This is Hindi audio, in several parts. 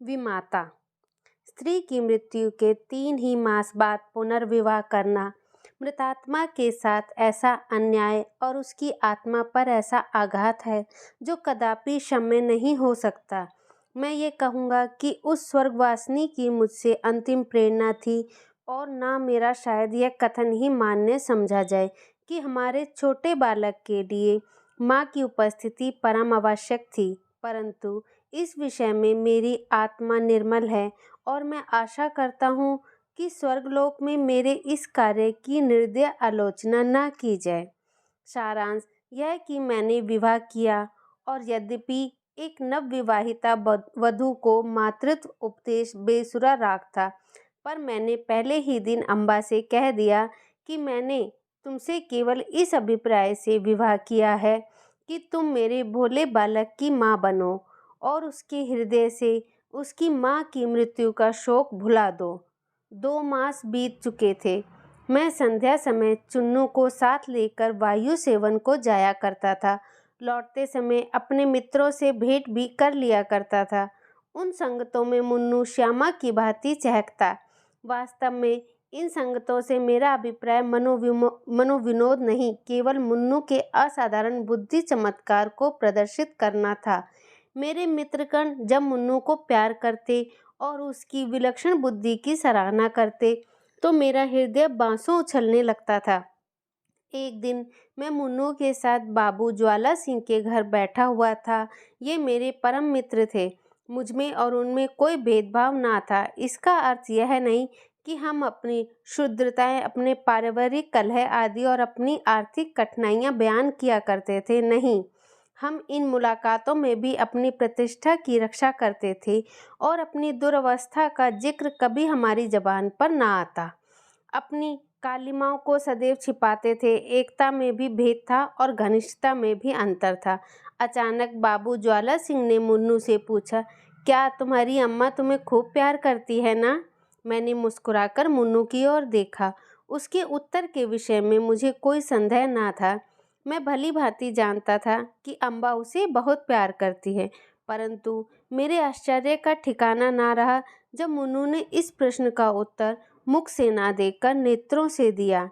विमाता। स्त्री की मृत्यु के 3 ही मास बाद पुनर्विवाह करना मृतात्मा के साथ ऐसा अन्याय और उसकी आत्मा पर ऐसा आघात है जो कदापि क्षम्य नहीं हो सकता। मैं ये कहूँगा कि उस स्वर्गवासिनी की मुझसे अंतिम प्रेरणा थी और ना मेरा शायद यह कथन ही मान्य समझा जाए कि हमारे छोटे बालक के लिए माँ की उपस्थिति परम आवश्यक थी, परंतु इस विषय में मेरी आत्मा निर्मल है और मैं आशा करता हूँ कि स्वर्गलोक में मेरे इस कार्य की निर्दय आलोचना न की जाए। सारांश यह कि मैंने विवाह किया और यद्यपि एक नवविवाहिता वधू को मातृत्व उपदेश बेसुरा राग था, पर मैंने पहले ही दिन अम्बा से कह दिया कि मैंने तुमसे केवल इस अभिप्राय से विवाह किया है कि तुम मेरे भोले बालक की माँ बनो और उसके हृदय से उसकी माँ की मृत्यु का शोक भुला दो। 2 मास बीत चुके थे। मैं संध्या समय चुन्नू को साथ लेकर वायु सेवन को जाया करता था। लौटते समय अपने मित्रों से भेंट भी कर लिया करता था। उन संगतों में मुन्नू श्यामा की भांति चहकता। वास्तव में इन संगतों से मेरा अभिप्राय मनोविनोद नहीं, केवल मुन्नू के असाधारण बुद्धि चमत्कार को प्रदर्शित करना था। मेरे मित्रगण जब मुन्नू को प्यार करते और उसकी विलक्षण बुद्धि की सराहना करते तो मेरा हृदय बांसों उछलने लगता था। एक दिन मैं मुन्नू के साथ बाबू ज्वाला सिंह के घर बैठा हुआ था। ये मेरे परम मित्र थे। मुझमें और उनमें कोई भेदभाव ना था। इसका अर्थ यह नहीं कि हम अपनी क्षुद्रताएं, अपने पारिवारिक कलह आदि और अपनी आर्थिक कठिनाइयां बयान किया करते थे। नहीं, हम इन मुलाकातों में भी अपनी प्रतिष्ठा की रक्षा करते थे और अपनी दुर्अवस्था का जिक्र कभी हमारी जबान पर ना आता। अपनी कालिमाओं को सदैव छिपाते थे। एकता में भी भेद था और घनिष्ठता में भी अंतर था। अचानक बाबू ज्वाला सिंह ने मुन्नू से पूछा, क्या तुम्हारी अम्मा तुम्हें खूब प्यार करती है ना? मैंने मुस्कुराकर मुन्नू की ओर देखा। उसके उत्तर के विषय में मुझे कोई संदेह ना था। मैं भली भांति जानता था कि अम्बा उसे बहुत प्यार करती है, परंतु मेरे आश्चर्य का ठिकाना ना रहा जब मुन्नू ने इस प्रश्न का उत्तर मुख से ना देकर नेत्रों से दिया।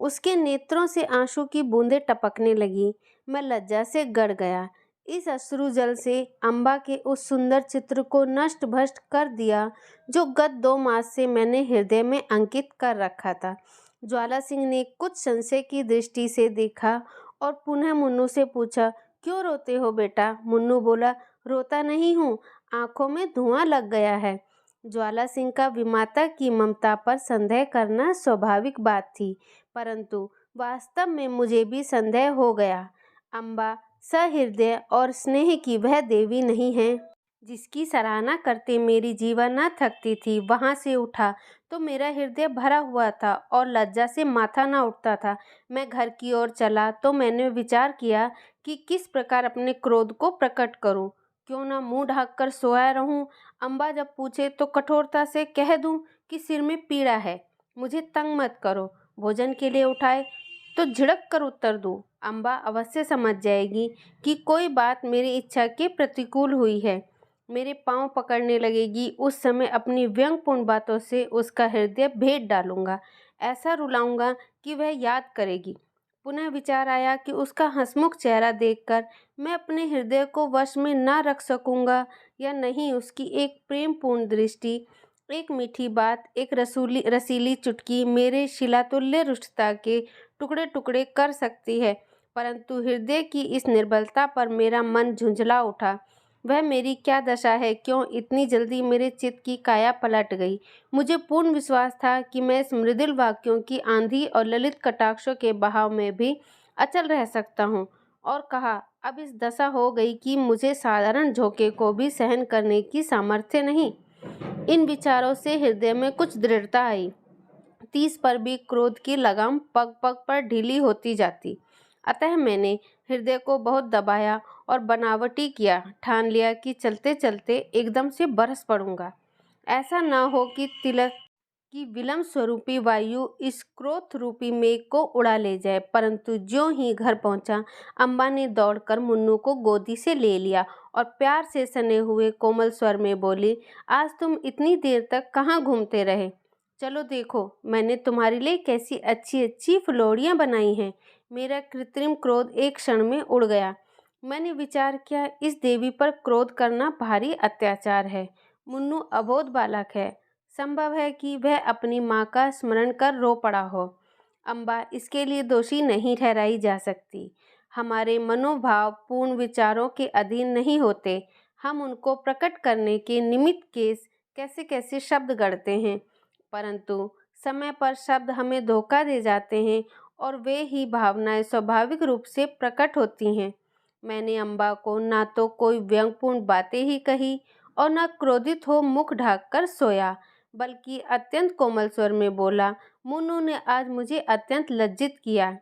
उसके नेत्रों से आंसू की बूंदें टपकने लगी। मैं लज्जा से गड़ गया। इस अश्रु जल से अम्बा के उस सुंदर चित्र को नष्ट भ्रष्ट कर दिया जो गत 2 मास से मैंने हृदय में अंकित कर रखा था। ज्वाला सिंह ने कुछ संशय की दृष्टि से देखा और पुनः मुन्नू से पूछा, क्यों रोते हो बेटा? मुन्नू बोला, रोता नहीं हूँ, आंखों में धुआं लग गया है। ज्वाला सिंह का विमाता की ममता पर संदेह करना स्वाभाविक बात थी, परंतु वास्तव में मुझे भी संदेह हो गया। अम्बा सहृदय और स्नेह की वह देवी नहीं है जिसकी सराहना करते मेरी जीवा न थकती थी। वहां से उठा तो मेरा हृदय भरा हुआ था और लज्जा से माथा न उठता था। मैं घर की ओर चला तो मैंने विचार किया कि किस प्रकार अपने क्रोध को प्रकट करूं। क्यों न मुंह ढककर सोया रहूं। अम्बा जब पूछे तो कठोरता से कह दूं कि सिर में पीड़ा है, मुझे तंग मत करो। भोजन के लिए उठाए तो झिड़क कर उत्तर दूं। अम्बा अवश्य समझ जाएगी कि कोई बात मेरी इच्छा के प्रतिकूल हुई है। मेरे पांव पकड़ने लगेगी। उस समय अपनी व्यंग्यपूर्ण बातों से उसका हृदय भेद डालूंगा। ऐसा रुलाऊंगा कि वह याद करेगी। पुनः विचार आया कि उसका हंसमुख चेहरा देखकर मैं अपने हृदय को वश में न रख सकूंगा या नहीं। उसकी एक प्रेमपूर्ण दृष्टि, एक मीठी बात, एक रसीली चुटकी मेरे शिलातुल्य रुष्टता के टुकड़े टुकड़े कर सकती है, परंतु हृदय की इस निर्बलता पर मेरा मन झुंझला उठा। वह मेरी क्या दशा है? क्यों इतनी जल्दी मेरे चित्त की काया पलट गई? मुझे पूर्ण विश्वास था कि मैं इस मृदुल वाक्यों की आंधी और ललित कटाक्षों के बहाव में भी अचल रह सकता हूँ, और कहा अब इस दशा हो गई कि मुझे साधारण झोंके को भी सहन करने की सामर्थ्य नहीं। इन विचारों से हृदय में कुछ दृढ़ता आई। 30 पर भी क्रोध की लगाम पग पग पर ढीली होती जाती। अतः मैंने हृदय को बहुत दबाया और बनावटी किया। ठान लिया कि चलते चलते एकदम से बरस पड़ूंगा। ऐसा न हो कि तिलक की विलंब स्वरूपी वायु इस क्रोध रूपी मेघ को उड़ा ले जाए। परंतु ज्यों ही घर पहुंचा, अम्बा ने दौड़कर मुन्नू को गोदी से ले लिया और प्यार से सने हुए कोमल स्वर में बोली, आज तुम इतनी देर तक कहाँ घूमते रहे? चलो देखो, मैंने तुम्हारे लिए कैसी अच्छी अच्छी फुलौड़ियाँ बनाई हैं। मेरा कृत्रिम क्रोध एक क्षण में उड़ गया। मैंने विचार किया, इस देवी पर क्रोध करना भारी अत्याचार है। मुन्नू अबोध बालक है, संभव है कि वह अपनी माँ का स्मरण कर रो पड़ा हो। अम्बा इसके लिए दोषी नहीं ठहराई जा सकती। हमारे मनोभाव पूर्ण विचारों के अधीन नहीं होते। हम उनको प्रकट करने के निमित्त कैसे कैसे शब्द गढ़ते हैं, परंतु समय पर शब्द हमें धोखा दे जाते हैं और वे ही भावनाएं स्वाभाविक रूप से प्रकट होती हैं। मैंने अम्बा को ना तो कोई व्यंग्यपूर्ण बातें ही कही और न क्रोधित हो मुख ढाक कर सोया, बल्कि अत्यंत कोमल स्वर में बोला, मुन्नू ने आज मुझे अत्यंत लज्जित किया।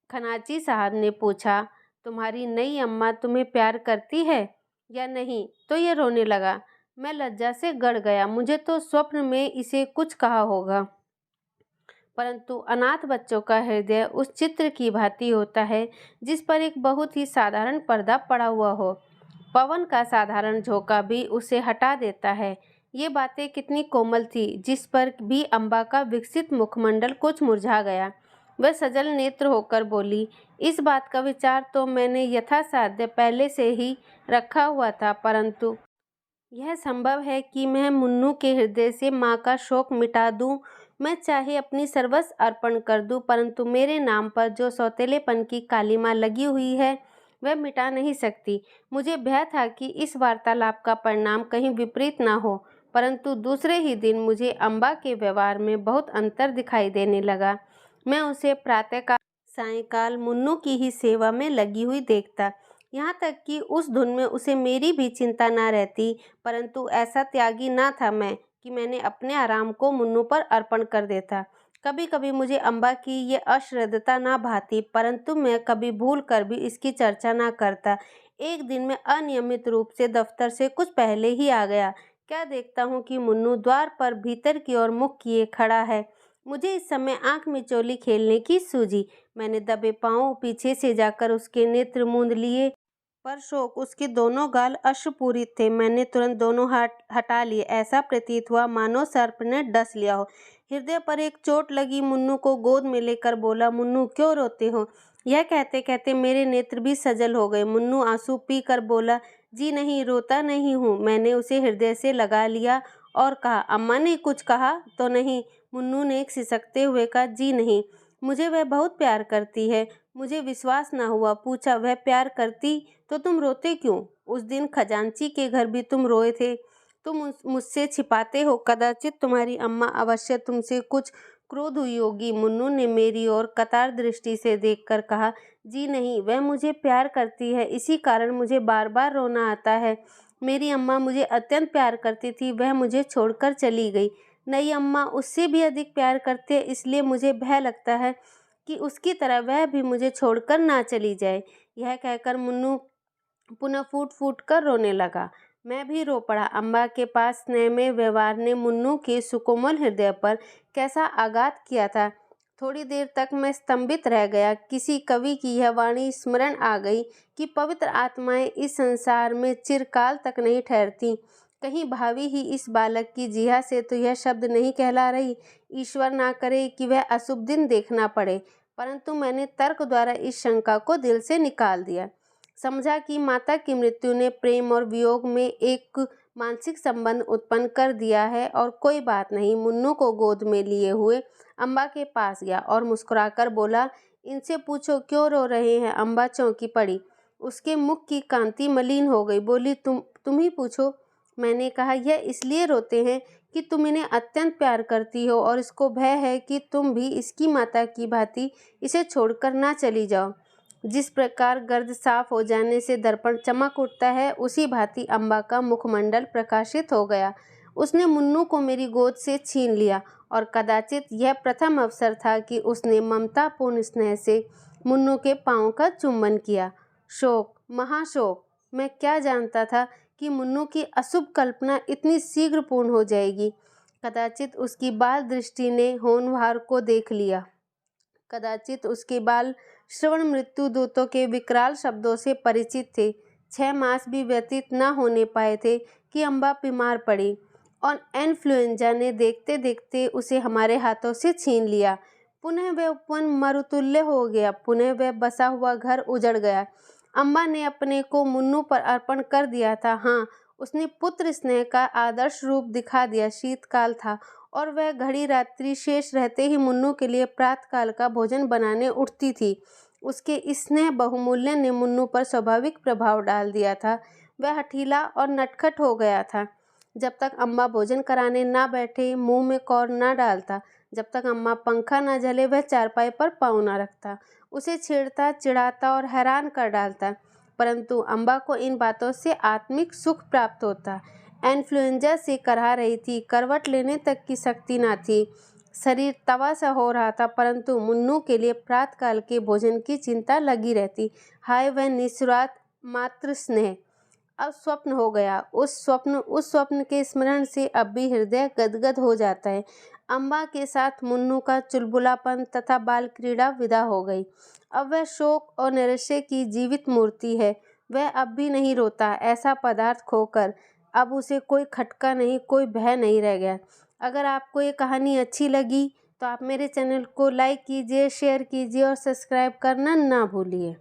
खनाची साहब ने पूछा, तुम्हारी नई अम्मा तुम्हें प्यार करती है या नहीं? तो ये रोने लगा। मैं लज्जा से गड़ गया। मुझे तो स्वप्न में इसे कुछ कहा होगा, परंतु अनाथ बच्चों का हृदय उस चित्र की भांति होता है जिस पर एक बहुत ही साधारण पर्दा पड़ा हुआ हो। पवन का साधारण झोंका भी उसे हटा देता है। ये बातें कितनी कोमल थी, जिस पर भी अम्बा का विकसित मुखमंडल कुछ मुरझा गया। वह सजल नेत्र होकर बोली, इस बात का विचार तो मैंने यथासाध्य पहले से ही रखा हुआ था, परंतु यह संभव है कि मैं मुन्नू के हृदय से माँ का शोक मिटा दूं। मैं चाहे अपनी सर्वस्व अर्पण कर दूं, परंतु मेरे नाम पर जो सौतेलेपन की कालिमा लगी हुई है वह मिटा नहीं सकती। मुझे भय था कि इस वार्तालाप का परिणाम कहीं विपरीत ना हो, परंतु दूसरे ही दिन मुझे अम्बा के व्यवहार में बहुत अंतर दिखाई देने लगा। मैं उसे प्रातःकाल सायंकाल मुन्नू की ही सेवा में लगी हुई देखता, यहाँ तक कि उस धुन में उसे मेरी भी चिंता ना रहती, परंतु ऐसा त्यागी ना था मैं कि मैंने अपने आराम को मुन्नू पर अर्पण कर देता। कभी कभी मुझे अम्बा की ये अश्रद्धता ना भाती, परंतु मैं कभी भूल कर भी इसकी चर्चा ना करता। एक दिन मैं अनियमित रूप से दफ्तर से कुछ पहले ही आ गया। क्या देखता हूँ कि मुन्नू द्वार पर भीतर की ओर मुख किए खड़ा है। मुझे इस समय आंख मिचौली खेलने की सूझी। मैंने दबे पांव पीछे से जाकर उसके नेत्र मूंद लिए, पर शोक उसके दोनों गाल अश्रुपूरित थे। मैंने तुरंत दोनों हाथ हटा लिए। ऐसा प्रतीत हुआ मानो सर्प ने डस लिया हो। हृदय पर एक चोट लगी। मुन्नू को गोद में लेकर बोला, मुन्नू क्यों रोते हो? यह कहते कहते मेरे नेत्र भी सजल हो गए। मुन्नू आंसू पी कर बोला, जी नहीं, रोता नहीं हूँ। मैंने उसे हृदय से लगा लिया और कहा, अम्मा ने कुछ कहा तो नहीं? मुन्नू ने सिसकते हुए कहा, जी नहीं, मुझे वह बहुत प्यार करती है। मुझे विश्वास न हुआ। पूछा, वह प्यार करती तो तुम रोते क्यों? उस दिन खजांची के घर भी तुम रोए थे। तुम मुझसे छिपाते हो। कदाचित तुम्हारी अम्मा अवश्य तुमसे कुछ क्रोध हुई होगी। मुन्नू ने मेरी ओर कतार दृष्टि से देखकर कहा, जी नहीं, वह मुझे प्यार करती है, इसी कारण मुझे बार बार रोना आता है। मेरी अम्मा मुझे अत्यंत प्यार करती थी, वह मुझे छोड़कर चली गई। नई अम्मा उससे भी अधिक प्यार करती है, इसलिए मुझे भय लगता है कि उसकी तरह वह भी मुझे छोड़कर ना चली जाए। यह कहकर मुन्नू पुनः फूट फूट कर रोने लगा। मैं भी रो पड़ा। अम्बा के पास स्नेहमय व्यवहार ने मुन्नू के सुकोमल हृदय पर कैसा आघात किया था। थोड़ी देर तक मैं स्तंभित रह गया। किसी कवि की यह वाणी स्मरण आ गई कि पवित्र आत्माएं इस संसार में चिरकाल तक नहीं ठहरती। कहीं भावी ही इस बालक की जिह्वा से तो यह शब्द नहीं कहला रही, ईश्वर ना करे कि वह अशुभ दिन देखना पड़े। परंतु मैंने तर्क द्वारा इस शंका को दिल से निकाल दिया। समझा कि माता की मृत्यु ने प्रेम और वियोग में एक मानसिक संबंध उत्पन्न कर दिया है और कोई बात नहीं। मुन्नू को गोद में लिए हुए अम्बा के पास गया और मुस्कुराकर बोला, इनसे पूछो क्यों रो रहे हैं। अम्बा चौंकी पड़ी। उसके मुख की कांति मलिन हो गई। बोली, तुम ही पूछो। मैंने कहा, यह इसलिए रोते हैं कि तुम इन्हें अत्यंत प्यार करती हो और इसको भय है कि तुम भी इसकी माता की भांति इसे छोड़कर ना चली जाओ। जिस प्रकार गर्द साफ हो जाने से दर्पण चमक उठता है, उसी भांति अम्बा का मुखमंडल प्रकाशित हो गया। उसने मुन्नू को मेरी गोद से छीन लिया और कदाचित यह प्रथम अवसर था कि उसने ममतापूर्ण स्नेह से मुन्नू के पांव का चुंबन किया। शोक, महाशोक। मैं क्या जानता था कि मुन्नू की अशुभ कल्पना इतनी शीघ्र पूर्ण हो जाएगी। कदाचित उसकी बाल दृष्टि ने होनहार को देख लिया। कदाचित उसके बाल श्रवण मृत्यु दूतों के विकराल शब्दों से परिचित थे। 6 मास भी व्यतीत न होने पाए थे कि अम्बा बीमार पड़ी और इन्फ्लुएंजा ने देखते देखते उसे हमारे हाथों से छीन लिया। पुनः वह उपवन मरुतुल्य हो गया, पुनः वह बसा हुआ घर उजड़ गया। अम्बा ने अपने को मुन्नू पर अर्पण कर दिया था। हाँ, उसने पुत्र स्नेह का आदर्श रूप दिखा दिया। शीतकाल था और वह घड़ी रात्रि शेष रहते ही मुन्नू के लिए प्रातःकाल का भोजन बनाने उठती थी। उसके स्नेह बहुमूल्य ने मुन्नू पर स्वाभाविक प्रभाव डाल दिया था। वह हठीला और नटखट हो गया था। जब तक अम्मा भोजन कराने ना बैठे, मुंह में कौर ना डालता, जब तक अम्मा पंखा ना झले, वह चारपाई पर पाँव ना रखता, उसे छेड़ता, चिढ़ाता और हैरान कर डालता। परंतु अम्बा को इन बातों से आत्मिक सुख प्राप्त होता। इन्फ्लुएंजा से करहा रही थी, करवट लेने तक की शक्ति ना थी, शरीर तवा सा हो रहा था, परंतु मुन्नू के लिए प्रातःकाल के भोजन की चिंता लगी रहती। हाय वह निस्वार्थ मातृ स्नेह! अब स्वप्न हो गया। उस स्वप्न के स्मरण से अब भी हृदय गदगद हो जाता है। अम्बा के साथ मुन्नू का चुलबुलापन तथा बाल क्रीड़ा विदा हो गई। अब वह शोक और नैराश्य की जीवित मूर्ति है। वह अब भी नहीं रोता। ऐसा पदार्थ खोकर अब उसे कोई खटका नहीं, कोई भय नहीं रह गया। अगर आपको ये कहानी अच्छी लगी तो आप मेरे चैनल को लाइक कीजिए, शेयर कीजिए और सब्सक्राइब करना ना भूलिए।